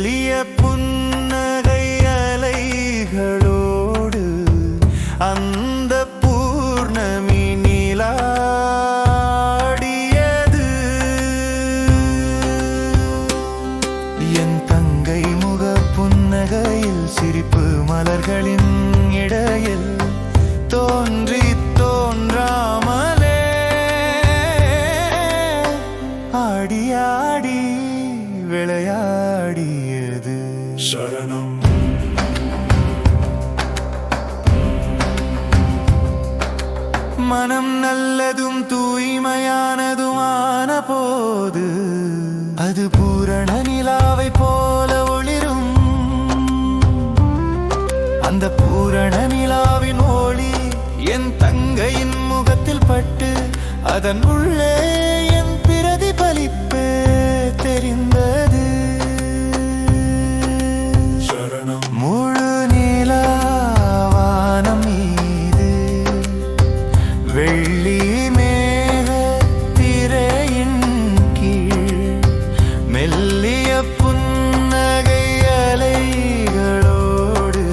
மெல்லிய புன்னகை அலைகளோடு அந்த பூர்ணமி நீலாடியது. என் தங்கை முக புன்னகையில் சிரிப்பு மலர்களின் இடையில் தோன்றி தோன்றாமலே ஆடியாடி விளையாடியது. சரணம். மனம் நல்லதும் தூய்மையானதுமான போது அது பூரண நிலாவை போல ஒளிரும். அந்த பூரண நிலாவின் ஒளி என் தங்கையின் முகத்தில் பட்டு அதன் உள்ளே என் பிரதிபலிப்பு தெரிந்தது. சரணம். முழு நிலாவானம் மீது வெள்ளி மேக திரையின் கீழ் மெல்லிய புன்னகை அலைகளோடு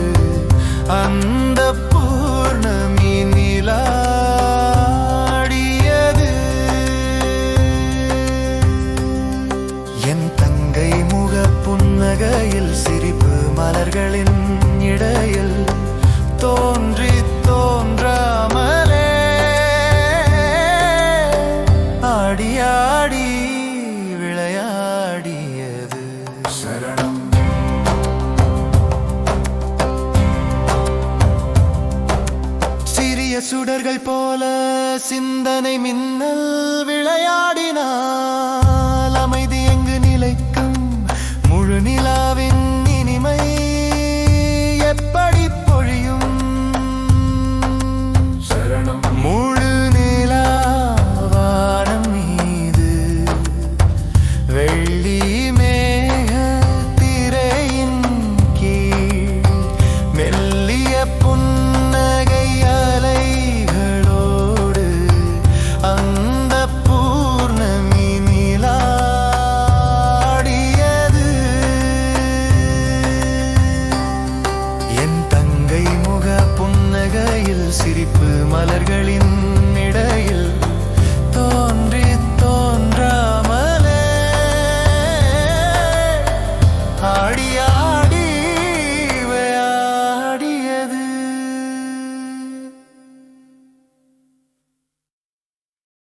அந்த பூர்ணமி நிலாடியது. என் தங்கை முக புன்னகையில் சிரிப்பு மலர்களின் இடையில் தோன்றி தோன்றாமலே ஆடியாடி விளையாடியது. சரணம். சிறிய சுடர்கள் போல சிந்தனை மின்னல் விளையாடினால் அமைதி எங்கு நிலைக்கும். முழு நிலாவின் இனிமை எப்படி பொழியும். சரணம். முழு நிலாவானம் மீது வெள்ளி மேக திரையின் கீழ் மெல்லிய புன்னகை அலைகளோடு அந்த பூர்ணமி நிலாடியது. என் தங்கை முக புன்னகையில் சிரிப்பு மலர்கள்